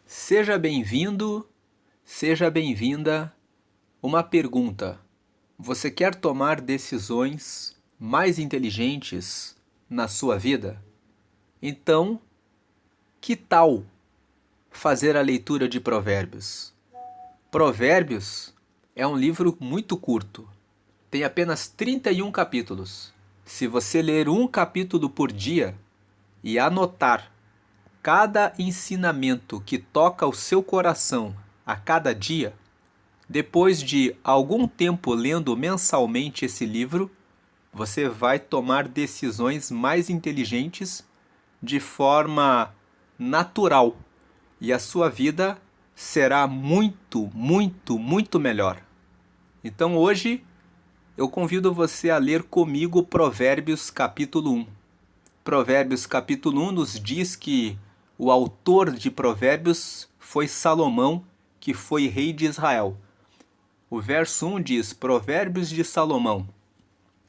Seja bem-vindo, seja bem-vinda. Uma pergunta: você quer tomar decisões mais inteligentes na sua vida? Então, que tal fazer a leitura de Provérbios? Provérbios é um livro muito curto, tem apenas 31 capítulos. Se você ler um capítulo por dia e anotar cada ensinamento que toca o seu coração a cada dia, depois de algum tempo lendo mensalmente esse livro, você vai tomar decisões mais inteligentes de forma natural e a sua vida será muito, muito, muito melhor. Então hoje eu convido você a ler comigo Provérbios capítulo 1. Provérbios capítulo 1 nos diz que o autor de Provérbios foi Salomão, que foi rei de Israel. O verso 1 diz: Provérbios de Salomão,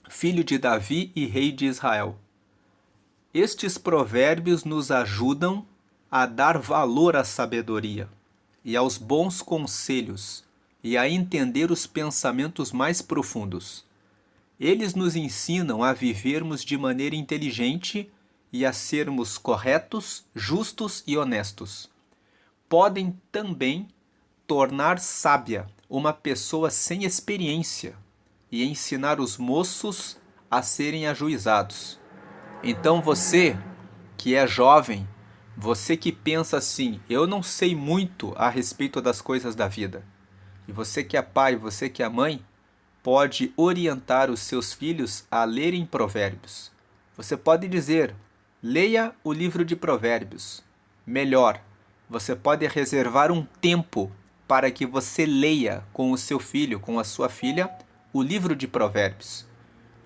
filho de Davi e rei de Israel. Estes provérbios nos ajudam a dar valor à sabedoria e aos bons conselhos e a entender os pensamentos mais profundos. Eles nos ensinam a vivermos de maneira inteligente e a sermos corretos, justos e honestos. Podem também tornar sábia uma pessoa sem experiência e ensinar os moços a serem ajuizados. Então você que é jovem, você que pensa assim, eu não sei muito a respeito das coisas da vida, e você que é pai, você que é mãe, pode orientar os seus filhos a lerem provérbios. Você pode dizer, leia o livro de provérbios. Melhor, você pode reservar um tempo para que você leia com o seu filho, com a sua filha, o livro de provérbios.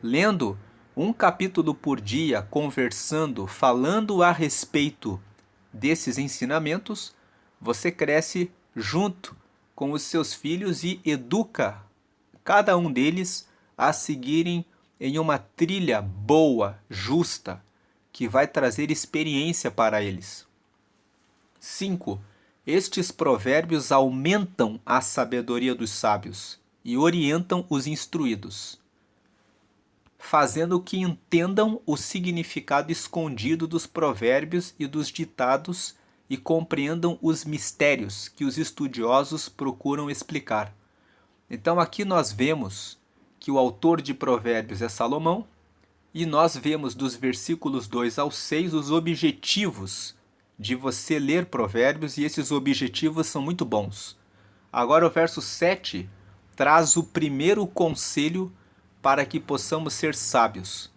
Lendo um capítulo por dia, conversando, falando a respeito desses ensinamentos, você cresce junto com os seus filhos e educa cada um deles a seguirem em uma trilha boa, justa, que vai trazer experiência para eles. 5. Estes provérbios aumentam a sabedoria dos sábios e orientam os instruídos, fazendo que entendam o significado escondido dos provérbios e dos ditados e compreendam os mistérios que os estudiosos procuram explicar. Então aqui nós vemos que o autor de Provérbios é Salomão e nós vemos dos versículos 2 ao 6 os objetivos de você ler Provérbios e esses objetivos são muito bons. Agora o verso 7 traz o primeiro conselho para que possamos ser sábios.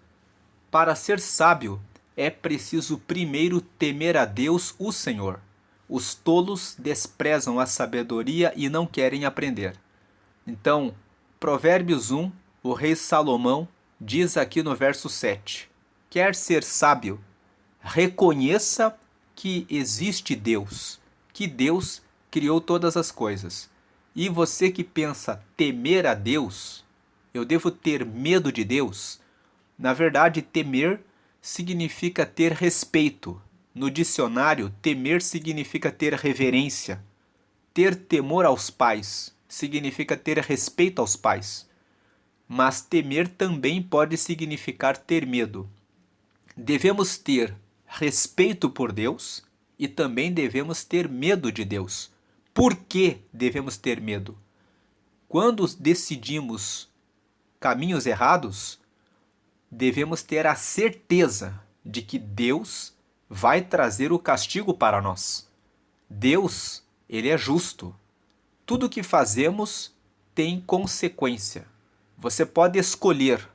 Para ser sábio é preciso primeiro temer a Deus, o Senhor. Os tolos desprezam a sabedoria e não querem aprender. Então, Provérbios 1, o rei Salomão diz aqui no verso 7: quer ser sábio, reconheça que existe Deus, que Deus criou todas as coisas. E você que pensa temer a Deus, eu devo ter medo de Deus? Na verdade, temer significa ter respeito. No dicionário, temer significa ter reverência. Ter temor aos pais significa ter respeito aos pais. Mas temer também pode significar ter medo. Devemos ter respeito por Deus e também devemos ter medo de Deus. Por que devemos ter medo? Quando decidimos caminhos errados, devemos ter a certeza de que Deus vai trazer o castigo para nós. Deus, ele é justo. Tudo que fazemos tem consequência. Você pode escolher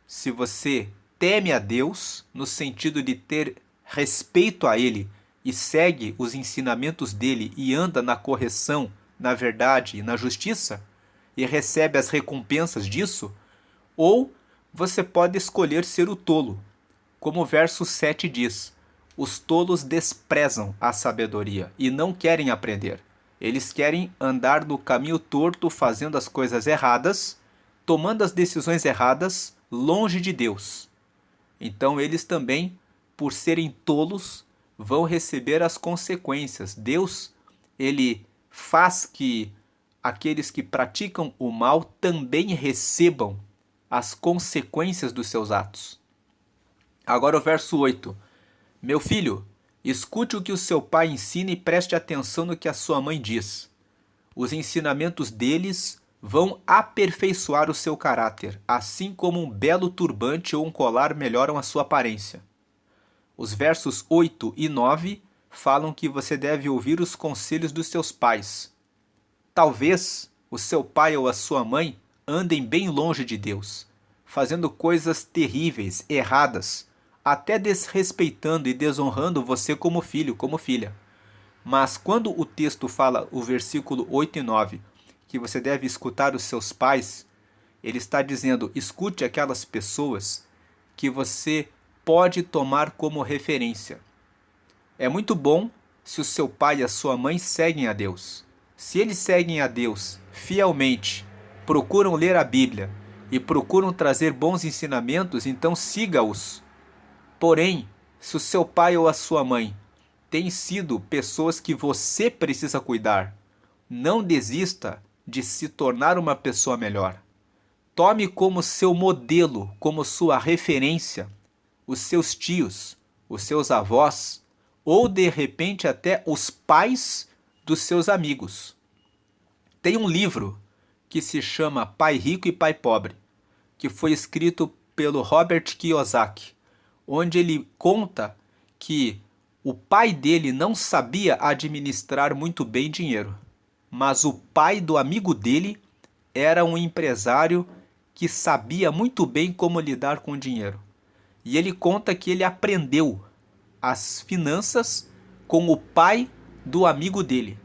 se você teme a Deus, no sentido de ter respeito a Ele e segue os ensinamentos dele e anda na correção, na verdade e na justiça, e recebe as recompensas disso, ou você pode escolher ser o tolo, como o verso 7 diz: os tolos desprezam a sabedoria e não querem aprender. Eles querem andar no caminho torto, fazendo as coisas erradas, tomando as decisões erradas, longe de Deus. Então eles também, por serem tolos, vão receber as consequências. Deus, ele faz que aqueles que praticam o mal também recebam as consequências dos seus atos. Agora o verso 8. Meu filho, escute o que o seu pai ensina e preste atenção no que a sua mãe diz. Os ensinamentos deles vão aperfeiçoar o seu caráter, assim como um belo turbante ou um colar melhoram a sua aparência. Os versos 8 e 9 falam que você deve ouvir os conselhos dos seus pais. Talvez o seu pai ou a sua mãe andem bem longe de Deus, fazendo coisas terríveis, erradas, até desrespeitando e desonrando você como filho, como filha. Mas quando o texto fala, o versículo 8 e 9, que você deve escutar os seus pais, ele está dizendo, escute aquelas pessoas que você pode tomar como referência. É muito bom se o seu pai e a sua mãe seguem a Deus. Se eles seguem a Deus fielmente, procuram ler a Bíblia e procuram trazer bons ensinamentos, então siga-os. Porém, se o seu pai ou a sua mãe têm sido pessoas que você precisa cuidar, não desista de se tornar uma pessoa melhor. Tome como seu modelo, como sua referência, os seus tios, os seus avós, ou de repente até os pais dos seus amigos. Tem um livro que se chama Pai Rico e Pai Pobre, que foi escrito pelo Robert Kiyosaki, onde ele conta que o pai dele não sabia administrar muito bem dinheiro, mas o pai do amigo dele era um empresário que sabia muito bem como lidar com o dinheiro. E ele conta que ele aprendeu as finanças com o pai do amigo dele.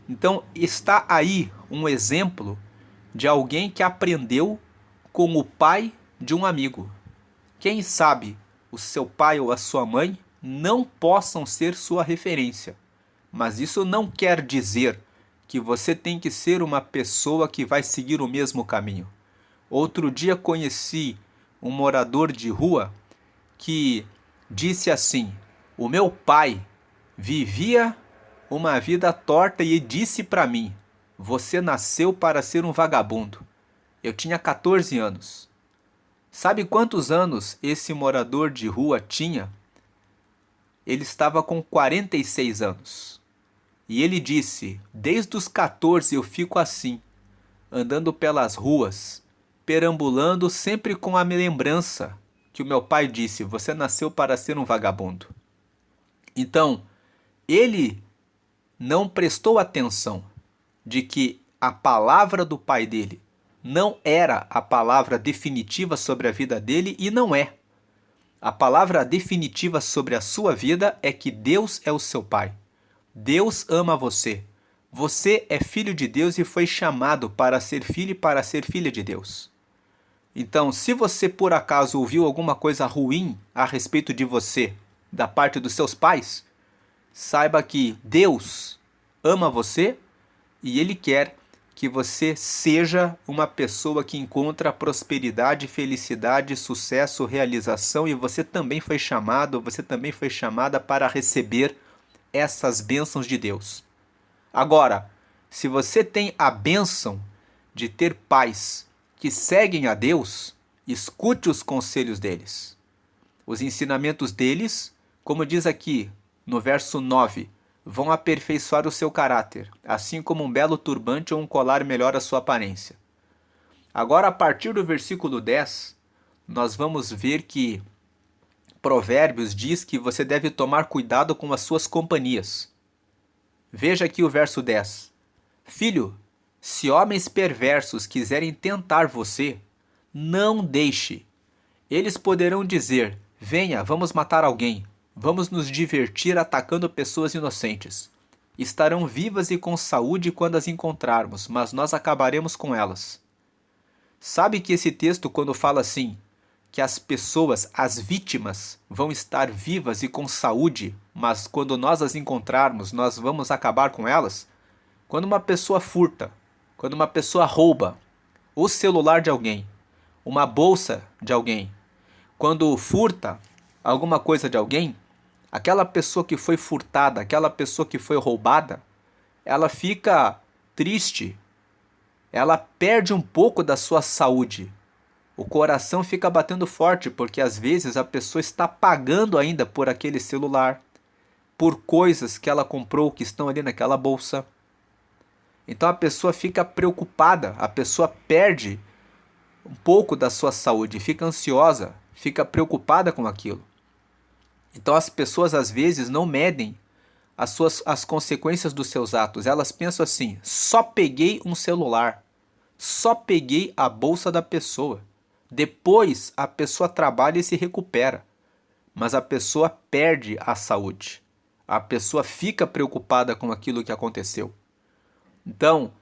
Então está aí um exemplo de alguém que aprendeu com o pai de um amigo. Quem sabe o seu pai ou a sua mãe não possam ser sua referência, mas isso não quer dizer que você tem que ser uma pessoa que vai seguir o mesmo caminho. Outro dia conheci um morador de rua que disse assim: o meu pai vivia uma vida torta e disse para mim: você nasceu para ser um vagabundo. Eu tinha 14 anos. Sabe quantos anos esse morador de rua tinha? Ele estava com 46 anos. E ele disse: desde os 14 eu fico assim, andando pelas ruas, perambulando sempre com a lembrança que o meu pai disse: você nasceu para ser um vagabundo. Então, ele não prestou atenção de que a palavra do pai dele não era a palavra definitiva sobre a vida dele e não é. A palavra definitiva sobre a sua vida é que Deus é o seu pai. Deus ama você. Você é filho de Deus e foi chamado para ser filho e para ser filha de Deus. Então, se você por acaso ouviu alguma coisa ruim a respeito de você da parte dos seus pais, saiba que Deus ama você e Ele quer que você seja uma pessoa que encontra prosperidade, felicidade, sucesso, realização, e você também foi chamado, você também foi chamada para receber essas bênçãos de Deus. Agora, se você tem a bênção de ter pais que seguem a Deus, escute os conselhos deles. Os ensinamentos deles, como diz aqui no verso 9, vão aperfeiçoar o seu caráter, assim como um belo turbante ou um colar melhora a sua aparência. Agora, a partir do versículo 10, nós vamos ver que Provérbios diz que você deve tomar cuidado com as suas companhias. Veja aqui o verso 10. Filho, se homens perversos quiserem tentar você, não deixe. Eles poderão dizer: venha, vamos matar alguém. Vamos nos divertir atacando pessoas inocentes. Estarão vivas e com saúde quando as encontrarmos, mas nós acabaremos com elas. Sabe que esse texto, quando fala assim, que as pessoas, as vítimas, vão estar vivas e com saúde, mas quando nós as encontrarmos, nós vamos acabar com elas? Quando uma pessoa furta, quando uma pessoa rouba o celular de alguém, uma bolsa de alguém, quando furta alguma coisa de alguém, aquela pessoa que foi furtada, aquela pessoa que foi roubada, ela fica triste, ela perde um pouco da sua saúde. O coração fica batendo forte porque às vezes a pessoa está pagando ainda por aquele celular, por coisas que ela comprou que estão ali naquela bolsa. Então a pessoa fica preocupada, a pessoa perde um pouco da sua saúde, fica ansiosa, fica preocupada com aquilo. Então as pessoas às vezes não medem as consequências dos seus atos. Elas pensam assim: só peguei um celular, só peguei a bolsa da pessoa. Depois a pessoa trabalha e se recupera, mas a pessoa perde a saúde. A pessoa fica preocupada com aquilo que aconteceu. Então,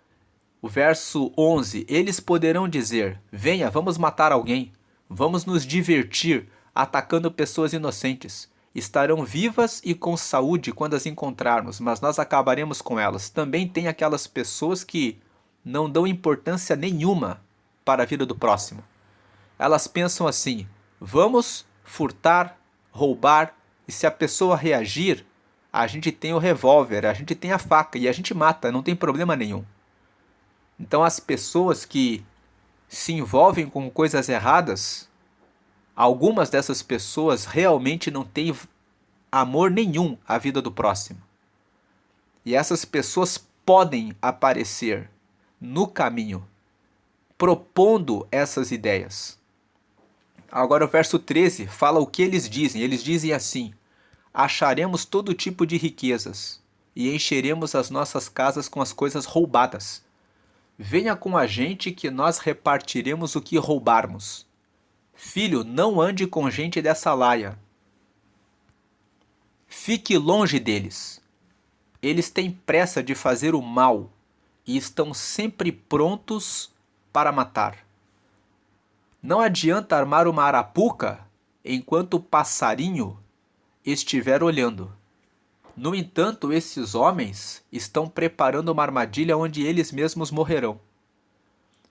o verso 11: eles poderão dizer: venha, vamos matar alguém, vamos nos divertir atacando pessoas inocentes. Estarão vivas e com saúde quando as encontrarmos, mas nós acabaremos com elas. Também tem aquelas pessoas que não dão importância nenhuma para a vida do próximo. Elas pensam assim: vamos furtar, roubar, e se a pessoa reagir, a gente tem o revólver, a gente tem a faca e a gente mata, não tem problema nenhum. Então as pessoas que se envolvem com coisas erradas, algumas dessas pessoas realmente não têm amor nenhum à vida do próximo. E essas pessoas podem aparecer no caminho, propondo essas ideias. Agora o verso 13 fala o que eles dizem. Eles dizem assim: acharemos todo tipo de riquezas e encheremos as nossas casas com as coisas roubadas. Venha com a gente que nós repartiremos o que roubarmos. Filho, não ande com gente dessa laia. Fique longe deles. Eles têm pressa de fazer o mal e estão sempre prontos para matar. Não adianta armar uma arapuca enquanto o passarinho estiver olhando. No entanto, esses homens estão preparando uma armadilha onde eles mesmos morrerão.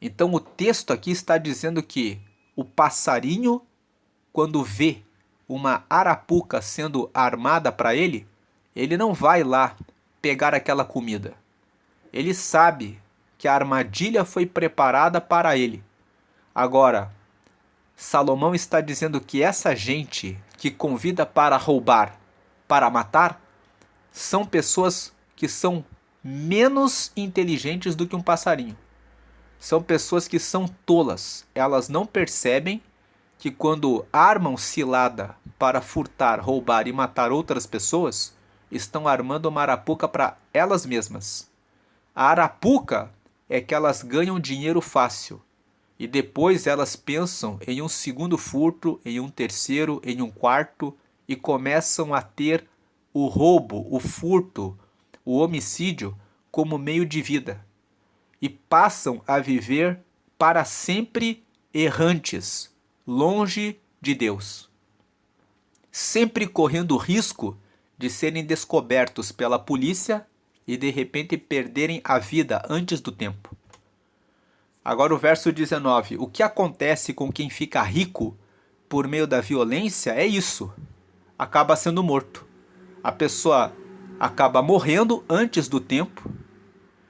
Então o texto aqui está dizendo que o passarinho, quando vê uma arapuca sendo armada para ele, ele não vai lá pegar aquela comida. Ele sabe que a armadilha foi preparada para ele. Agora, Salomão está dizendo que essa gente que convida para roubar, para matar, são pessoas que são menos inteligentes do que um passarinho. São pessoas que são tolas. Elas não percebem que quando armam cilada para furtar, roubar e matar outras pessoas, estão armando uma arapuca para elas mesmas. A arapuca é que elas ganham dinheiro fácil. E depois elas pensam em um segundo furto, em um terceiro, em um quarto, e começam a ter o roubo, o furto, o homicídio como meio de vida. E passam a viver para sempre errantes, longe de Deus. Sempre correndo o risco de serem descobertos pela polícia e de repente perderem a vida antes do tempo. Agora o verso 19. O que acontece com quem fica rico por meio da violência é isso. Acaba sendo morto. A pessoa acaba morrendo antes do tempo.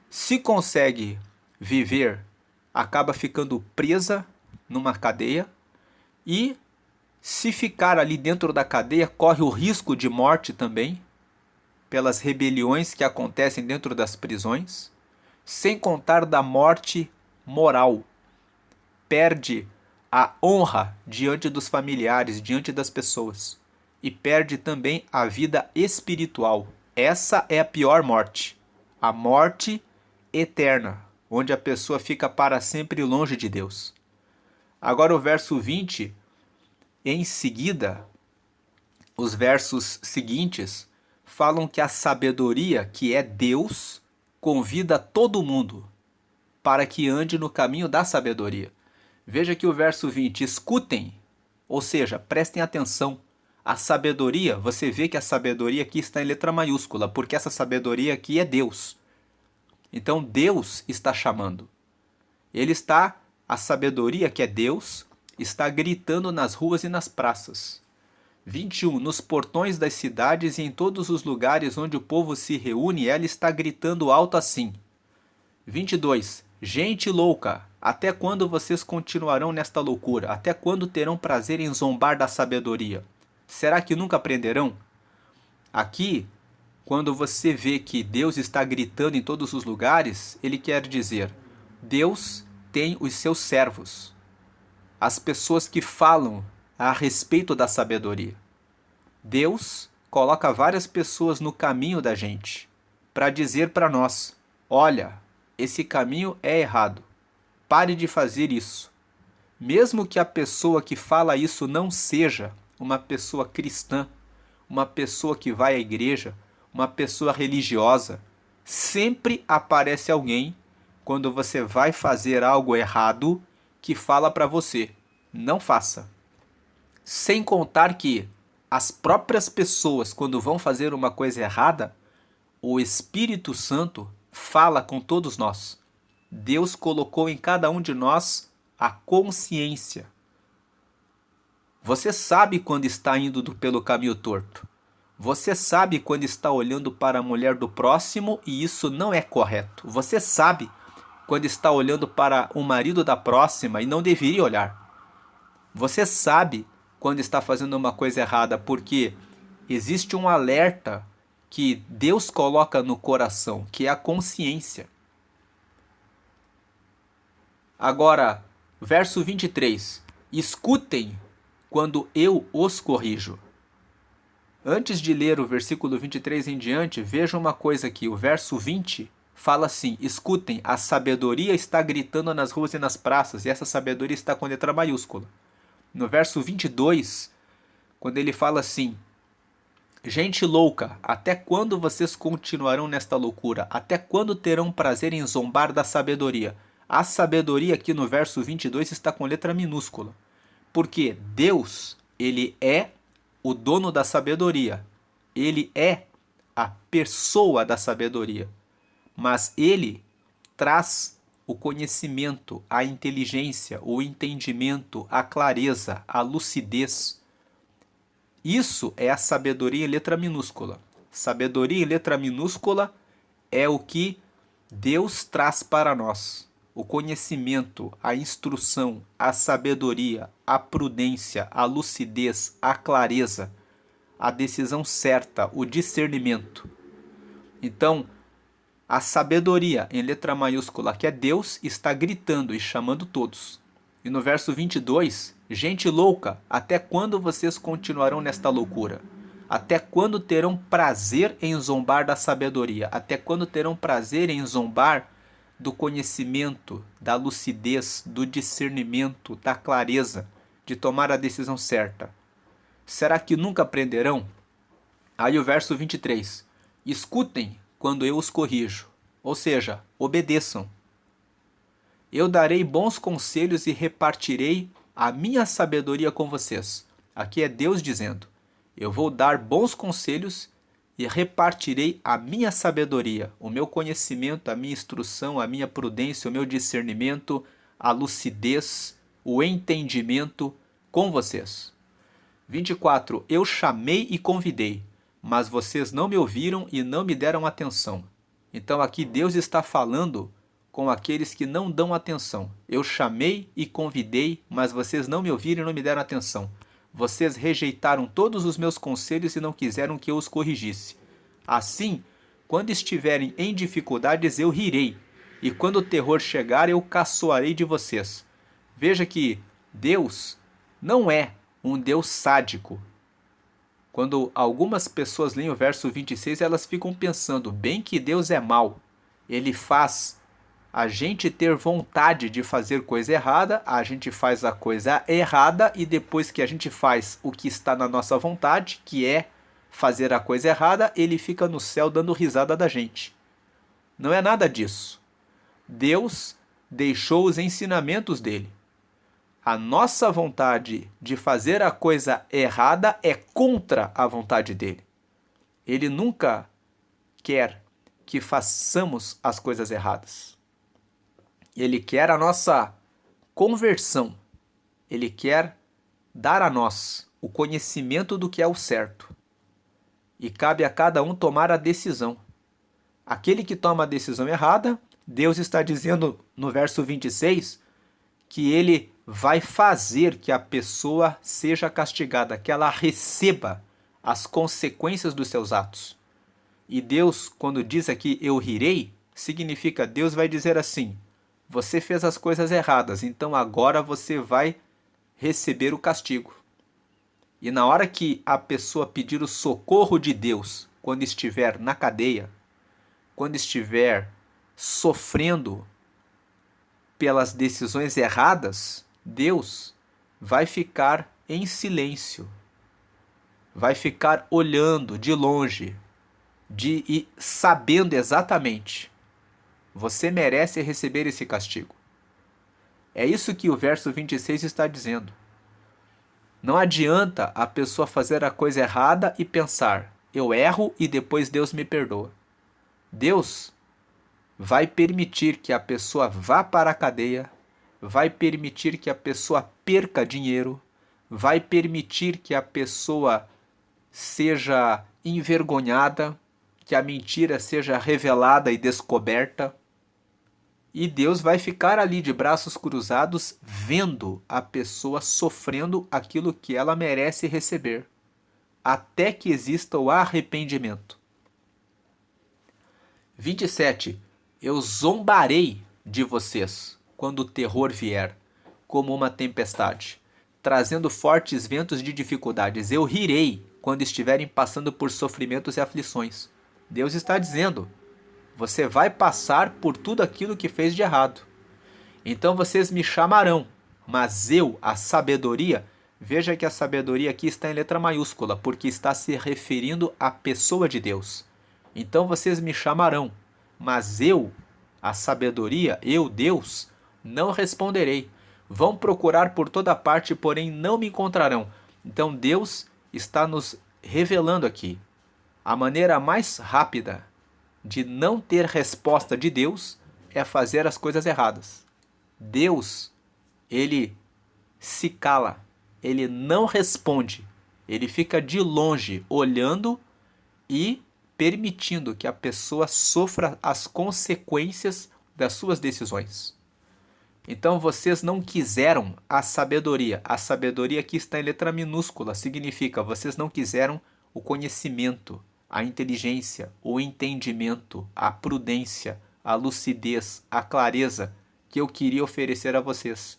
Se consegue viver, acaba ficando presa numa cadeia. E se ficar ali dentro da cadeia, corre o risco de morte também, pelas rebeliões que acontecem dentro das prisões. Sem contar da morte moral, perde a honra diante dos familiares, diante das pessoas, e perde também a vida espiritual. Essa é a pior morte, a morte eterna, onde a pessoa fica para sempre longe de Deus. Agora o verso 20, em seguida, os versos seguintes falam que a sabedoria, que é Deus, convida todo mundo para que ande no caminho da sabedoria. Veja que o verso 20, escutem, ou seja, prestem atenção. A sabedoria, você vê que a sabedoria aqui está em letra maiúscula, porque essa sabedoria aqui é Deus. Então Deus está chamando. A sabedoria que é Deus, está gritando nas ruas e nas praças. 21. Nos portões das cidades e em todos os lugares onde o povo se reúne, ela está gritando alto assim. 22. Gente louca, até quando vocês continuarão nesta loucura? Até quando terão prazer em zombar da sabedoria? Será que nunca aprenderão? Aqui, quando você vê que Deus está gritando em todos os lugares, ele quer dizer: Deus tem os seus servos, as pessoas que falam a respeito da sabedoria. Deus coloca várias pessoas no caminho da gente para dizer para nós: olha, esse caminho é errado. Pare de fazer isso. Mesmo que a pessoa que fala isso não seja uma pessoa cristã, uma pessoa que vai à igreja, uma pessoa religiosa, sempre aparece alguém quando você vai fazer algo errado que fala para você: não faça. Sem contar que as próprias pessoas, quando vão fazer uma coisa errada, o Espírito Santo fala com todos nós. Deus colocou em cada um de nós a consciência. Você sabe quando está indo pelo caminho torto. Você sabe quando está olhando para a mulher do próximo e isso não é correto. Você sabe quando está olhando para o marido da próxima e não deveria olhar. Você sabe quando está fazendo uma coisa errada porque existe um alerta que Deus coloca no coração, que é a consciência. Agora, verso 23. Escutem quando eu os corrijo. Antes de ler o versículo 23 em diante, veja uma coisa aqui. O verso 20 fala assim: escutem, a sabedoria está gritando nas ruas e nas praças, e essa sabedoria está com letra maiúscula. No verso 22, quando ele fala assim: gente louca, até quando vocês continuarão nesta loucura? Até quando terão prazer em zombar da sabedoria? A sabedoria aqui no verso 22 está com letra minúscula. Porque Deus, ele é o dono da sabedoria. Ele é a pessoa da sabedoria. Mas ele traz o conhecimento, a inteligência, o entendimento, a clareza, a lucidez. Isso é a sabedoria em letra minúscula. Sabedoria em letra minúscula é o que Deus traz para nós. O conhecimento, a instrução, a sabedoria, a prudência, a lucidez, a clareza, a decisão certa, o discernimento. Então, a sabedoria em letra maiúscula, que é Deus, está gritando e chamando todos. E no verso 22, gente louca, até quando vocês continuarão nesta loucura? Até quando terão prazer em zombar da sabedoria? Até quando terão prazer em zombar do conhecimento, da lucidez, do discernimento, da clareza, de tomar a decisão certa? Será que nunca aprenderão? Aí o verso 23. Escutem quando eu os corrijo, ou seja, obedeçam. Eu darei bons conselhos e repartirei a minha sabedoria com vocês. Aqui é Deus dizendo: eu vou dar bons conselhos e repartirei a minha sabedoria, o meu conhecimento, a minha instrução, a minha prudência, o meu discernimento, a lucidez, o entendimento com vocês. 24. Eu chamei e convidei, mas vocês não me ouviram e não me deram atenção. Então aqui Deus está falando com aqueles que não dão atenção. Eu chamei e convidei, mas vocês não me ouviram e não me deram atenção. Vocês rejeitaram todos os meus conselhos e não quiseram que eu os corrigisse. Assim, quando estiverem em dificuldades, eu rirei, e quando o terror chegar, eu caçoarei de vocês. Veja que Deus não é um Deus sádico. Quando algumas pessoas leem o verso 26, elas ficam pensando: bem que Deus é mau. Ele faz a gente ter vontade de fazer coisa errada, a gente faz a coisa errada e depois que a gente faz o que está na nossa vontade, que é fazer a coisa errada, ele fica no céu dando risada da gente. Não é nada disso. Deus deixou os ensinamentos dele. A nossa vontade de fazer a coisa errada é contra a vontade dele. Ele nunca quer que façamos as coisas erradas. Ele quer a nossa conversão. Ele quer dar a nós o conhecimento do que é o certo. E cabe a cada um tomar a decisão. Aquele que toma a decisão errada, Deus está dizendo no verso 26 que ele vai fazer que a pessoa seja castigada, que ela receba as consequências dos seus atos. E Deus, quando diz aqui eu rirei, significa Deus vai dizer assim: você fez as coisas erradas, então agora você vai receber o castigo. E na hora que a pessoa pedir o socorro de Deus, quando estiver na cadeia, quando estiver sofrendo pelas decisões erradas, Deus vai ficar em silêncio, vai ficar olhando de longe, e sabendo exatamente, você merece receber esse castigo. É isso que o verso 26 está dizendo. Não adianta a pessoa fazer a coisa errada e pensar, eu erro e depois Deus me perdoa. Deus vai permitir que a pessoa vá para a cadeia, vai permitir que a pessoa perca dinheiro, vai permitir que a pessoa seja envergonhada, que a mentira seja revelada e descoberta. E Deus vai ficar ali de braços cruzados, vendo a pessoa sofrendo aquilo que ela merece receber, até que exista o arrependimento. 27. Eu zombarei de vocês quando o terror vier, como uma tempestade, trazendo fortes ventos de dificuldades. Eu rirei quando estiverem passando por sofrimentos e aflições. Deus está dizendo: você vai passar por tudo aquilo que fez de errado. Então vocês me chamarão, mas eu, a sabedoria, veja que a sabedoria aqui está em letra maiúscula, porque está se referindo à pessoa de Deus. Então vocês me chamarão, mas eu, a sabedoria, eu, Deus, não responderei. Vão procurar por toda parte, porém não me encontrarão. Então Deus está nos revelando aqui a maneira mais rápida de não ter resposta de Deus é fazer as coisas erradas. Deus, ele se cala, ele não responde, ele fica de longe olhando e permitindo que a pessoa sofra as consequências das suas decisões. Então vocês não quiseram a sabedoria. A sabedoria aqui está em letra minúscula, significa vocês não quiseram o conhecimento, a inteligência, o entendimento, a prudência, a lucidez, a clareza que eu queria oferecer a vocês.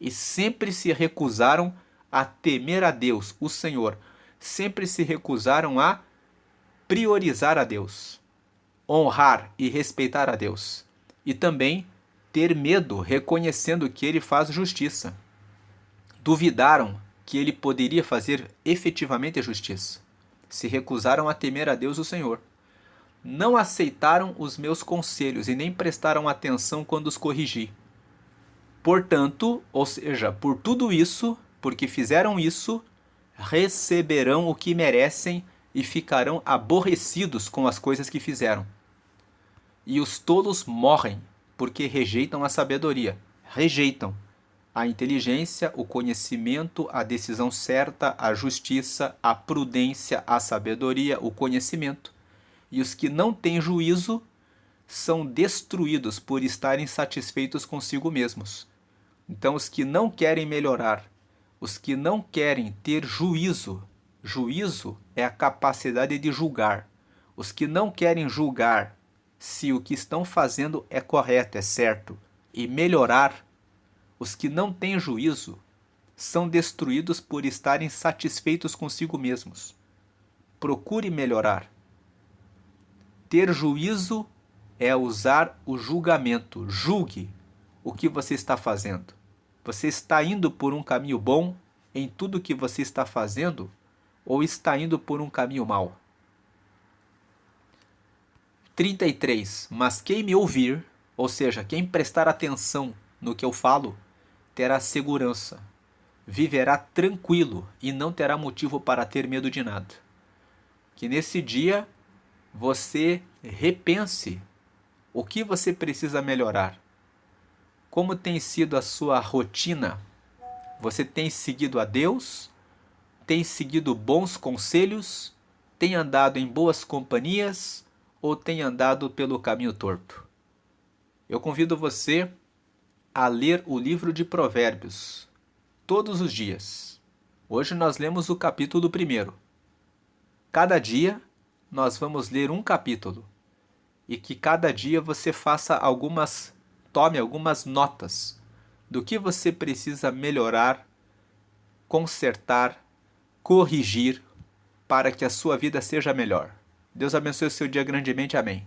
E sempre se recusaram a temer a Deus, o Senhor. Sempre se recusaram a priorizar a Deus, honrar e respeitar a Deus. E também ter medo, reconhecendo que ele faz justiça. Duvidaram que ele poderia fazer efetivamente a justiça. Se recusaram a temer a Deus, o Senhor. Não aceitaram os meus conselhos e nem prestaram atenção quando os corrigi. Portanto, ou seja, por tudo isso, porque fizeram isso, receberão o que merecem e ficarão aborrecidos com as coisas que fizeram. E os tolos morrem, porque rejeitam a sabedoria. Rejeitam a inteligência, o conhecimento, a decisão certa, a justiça, a prudência, a sabedoria, o conhecimento. E os que não têm juízo são destruídos por estarem satisfeitos consigo mesmos. Então, os que não querem melhorar, os que não querem ter juízo, juízo é a capacidade de julgar. Os que não querem julgar se o que estão fazendo é correto, é certo, e melhorar, os que não têm juízo são destruídos por estarem satisfeitos consigo mesmos. Procure melhorar. Ter juízo é usar o julgamento. Julgue o que você está fazendo. Você está indo por um caminho bom em tudo que você está fazendo ou está indo por um caminho mau? 33. Mas quem me ouvir, ou seja, quem prestar atenção no que eu falo, terá segurança, viverá tranquilo e não terá motivo para ter medo de nada. Que nesse dia você repense o que você precisa melhorar. Como tem sido a sua rotina? Você tem seguido a Deus? Tem seguido bons conselhos? Tem andado em boas companhias? Ou tem andado pelo caminho torto? Eu convido você a ler o livro de Provérbios todos os dias. Hoje nós lemos o capítulo 1. Cada dia nós vamos ler um capítulo e que cada dia você tome algumas notas do que você precisa melhorar, consertar, corrigir para que a sua vida seja melhor. Deus abençoe o seu dia grandemente. Amém.